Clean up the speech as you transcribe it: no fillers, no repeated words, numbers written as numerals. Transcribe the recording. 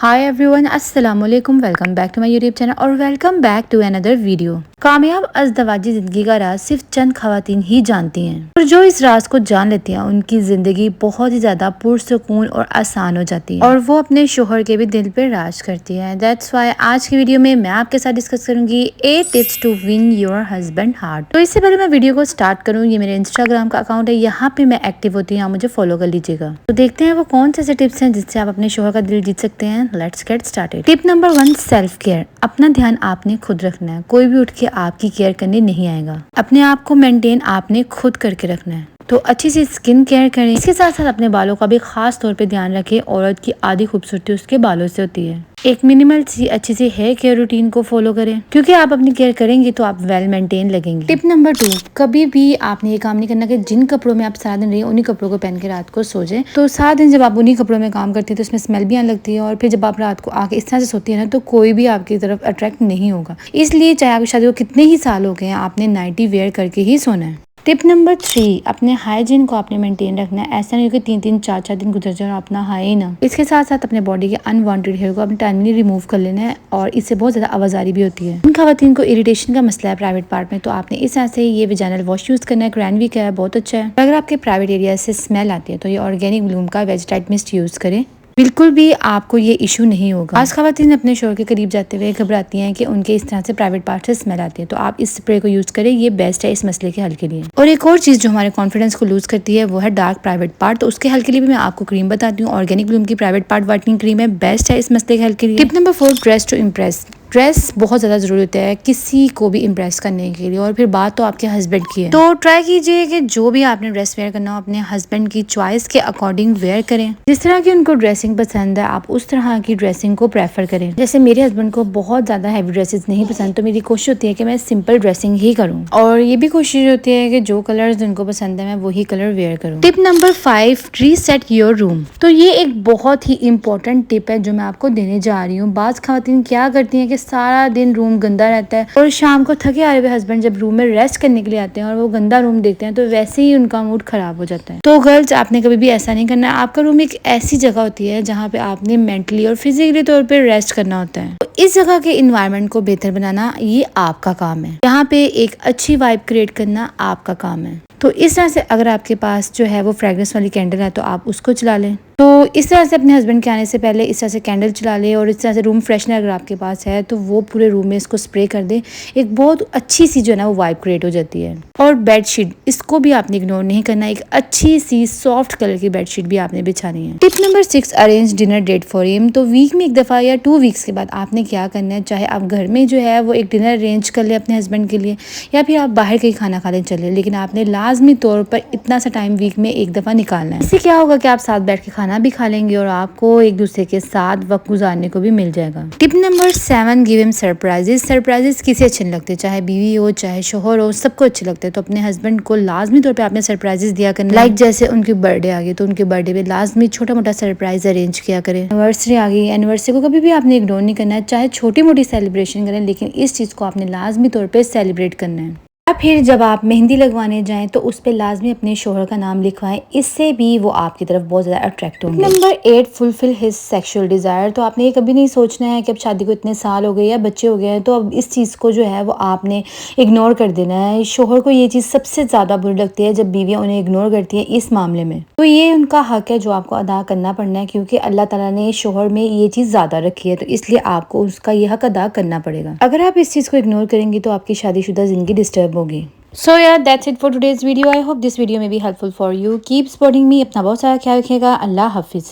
हाय everyone, अस्सलाम वालेकुम। Welcome back to my YouTube channel और welcome back to another video. कामयाब अज़दवाजी जिंदगी का राज सिर्फ चंद खवातीन ही जानती हैं और जो इस राज को जान लेती हैं उनकी जिंदगी बहुत ही ज्यादा पुरसुकून और आसान हो जाती है और वो अपने शोहर के भी दिल पे राज करती है। दैट्स व्हाई आज की वीडियो में मैं आपके साथ डिस्कस करूंगी 8 tips to win your husband heart. तो इससे पहले मैं वीडियो को स्टार्ट करूँ, ये मेरे इंस्टाग्राम का अकाउंट है, यहाँ पे मैं एक्टिव होती हूँ, मुझे फॉलो कर लीजिएगा। तो देखते हैं वो कौन से ऐसे टिप्स हैं जिससे आप अपने शोहर का दिल जीत सकते हैं। Let's get started. Tip number 1, self care. अपना ध्यान आपने खुद रखना है, कोई भी उठ के आपकी केयर करने नहीं आएगा। अपने आप को मेंटेन आपने खुद करके रखना है, तो अच्छी सी स्किन केयर करें। इसके साथ साथ अपने बालों का भी खास तौर पे ध्यान रखें। औरत की आधी खूबसूरती उसके बालों से होती है। एक मिनिमल सी अच्छी सी हेयर केयर रूटीन को फॉलो करें, क्योंकि आप अपनी केयर करेंगे तो आप वेल मेंटेन लगेंगे। टिप नंबर 2, कभी भी आपने ये काम नहीं करना कि जिन कपड़ों में आप सारा दिन रहिए उन्हीं कपड़ों को पहन के रात को सो जाए। तो सारा दिन जब आप उन्हीं कपड़ों में काम करती है तो उसमें स्मेल भी आने लगती है और फिर जब आप रात को आके इस तरह से सोती है ना तो कोई भी आपकी तरफ अट्रैक्ट नहीं होगा। इसलिए चाहे आपकी शादी को कितने ही साल हो गए हैं, आपने नाइटी वेयर करके ही सोना है। टिप नंबर 3, अपने हाइजीन को आपने मेंटेन रखना है। ऐसा नहीं कि 3-3, 4-4 दिन गुजर जाए और अपना हाई ना। इसके साथ साथ अपने बॉडी के अनवांटेड हेयर को अपने टाइमली रिमूव कर लेना है और इससे बहुत ज्यादा आवाजारी भी होती है। इन खवातीन को इरिटेशन का मसला है प्राइवेट पार्ट में, तो आपने इस तरह से ये वेजाइनल वॉश यूज करना है। क्रैनवी का है, बहुत अच्छा है। अगर आपके प्राइवेट एरिया से स्मेल आती है तो ये ऑर्गेनिक ब्लूम का वेजिटाइट मिस्ट यूज करें, बिल्कुल भी आपको ये इशू नहीं होगा। आज खवातीन अपने शोहर के करीब जाते हुए घबराती हैं कि उनके इस तरह से प्राइवेट पार्ट से स्मेल आती है, तो आप इस स्प्रे को यूज करें, ये बेस्ट है इस मसले के हल के लिए। और एक और चीज जो हमारे कॉन्फिडेंस को लूज करती है वो है डार्क प्राइवेट पार्ट, तो उसके हल के लिए भी मैं आपको क्रीम बताती हूँ। ऑर्गेनिक ब्लूम की प्राइवेट पार्ट वाइटनिंग क्रीम है, बेस्ट है इस मसले के हल के लिए। Tip number 4, dress to impress. Dress बहुत ज़्यादा ज़रूरी होता है किसी को भी इम्प्रेस करने के लिए, और फिर बात तो आपके हस्बैंड की है। तो ट्राई कीजिए कि जो भी आपने ड्रेस वेयर करना हो अपने हस्बैंड की चॉइस के अकॉर्डिंग वेयर करें। जिस तरह की उनको ड्रेसिंग पसंद है आप उस तरह की ड्रेसिंग को प्रेफर करें। जैसे मेरे हस्बैंड को बहुत ज़्यादा हैवी ड्रेसेस नहीं पसंद, तो मेरी कोशिश होती है कि मैं सिंपल ड्रेसिंग ही करूँ, और ये भी कोशिश होती है कि जो कलर्स उनको पसंद है मैं वही कलर वेयर करूँ। Tip number 5, reset your room. तो ये एक बहुत ही इंपॉर्टेंट टिप है जो मैं आपको देने जा रही हूँ। बाज़ खवातीन क्या करती हैं कि सारा दिन रूम गंदा रहता है और शाम को थके हारे हुए हस्बैंड जब रूम में रेस्ट करने के लिए आते हैं और वो गंदा रूम देखते हैं तो वैसे ही उनका मूड खराब हो जाता है। तो गर्ल्स, आपने कभी भी ऐसा नहीं करना है। आपका रूम एक ऐसी जगह होती है जहाँ पे आपने मेंटली और फिजिकली तौर पे रेस्ट करना होता है। तो इस जगह के इन्वायरमेंट को बेहतर बनाना ये आपका काम है। यहाँ पे एक अच्छी वाइब क्रिएट करना आपका काम है। तो इस तरह से अगर आपके पास जो है वो फ्रेग्रेंस वाली कैंडल है तो आप उसको चला लें। तो इस तरह से अपने हस्बैंड के आने से पहले इस तरह से कैंडल चला ले, और इस तरह से रूम फ्रेशनर अगर आपके पास है तो वो पूरे रूम में इसको स्प्रे कर दे। एक बहुत अच्छी सी जो है ना वो वाइब क्रिएट हो जाती है। और बेडशीट, इसको भी आपने इग्नोर नहीं करना। एक अच्छी सी सॉफ्ट कलर की बेडशीट भी आपने बिछानी है। Tip number 6, arrange dinner date for him. तो वीक में एक दफा या 2 वीक्स के बाद आपने क्या करना है, चाहे आप घर में जो है वो एक डिनर अरेंज कर ले अपने हस्बैंड के लिए, या फिर आप बाहर कहीं खाना खाने चले, लेकिन आपने लाजमी तौर पर इतना सा टाइम वीक में एक दफा निकालना है। इससे क्या होगा कि आप साथ बैठ के खाना भी खा लेंगे और आपको एक दूसरे के साथ वक्त गुजारने को भी मिल जाएगा। Tip number 7, give him surprises. Surprises किसे अच्छे नहीं लगते, चाहे बीवी हो चाहे शोहर हो, सबको अच्छे लगते हैं। तो अपने हस्बैंड को लाजमी तौर पे आपने सरप्राइजेस दिया करना। लाइक जैसे उनकी बर्थडे आ गई तो उनके बर्थडे पे लाजमी छोटा मोटा सरप्राइज अरेंज किया करें। एनिवर्सरी आ गई, एनिवर्सरी को कभी भी आपने इग्नोर नहीं करना है। चाहे छोटी मोटी सेलिब्रेशन करें, लेकिन इस चीज को आपने लाजमी तौर पे सेलिब्रेट करना है। या फिर जब आप मेहंदी लगवाने जाएं तो उस पे लाजमी अपने शोहर का नाम लिखवाएं, इससे भी वो आपकी तरफ बहुत ज़्यादा अट्रैक्ट होंगे। Number 8, fulfil his sexual desire. तो आपने ये कभी नहीं सोचना है कि अब शादी को इतने साल हो गए या बच्चे हो गए हैं तो अब इस चीज़ को जो है वो आपने इग्नोर कर देना है। शोहर को ये चीज़ सबसे ज़्यादा बुरी लगती है जब बीवियाँ उन्हें इग्नोर करती हैं इस मामले में। तो ये उनका हक है जो आपको अदा करना पड़ना है, क्योंकि अल्लाह ताला ने शोहर में ये चीज़ ज़्यादा रखी है, तो इसलिए आपको उसका ये हक अदा करना पड़ेगा। अगर आप इस चीज़ को इग्नोर करेंगे तो आपकी शादीशुदा जिंदगी डिस्टर्ब होगी। So yeah, that's it for today's video. I hope this video may be helpful for you. Keep supporting me. अपना बहुत सारा ख्याल रखिएगा। अल्लाह हाफिज।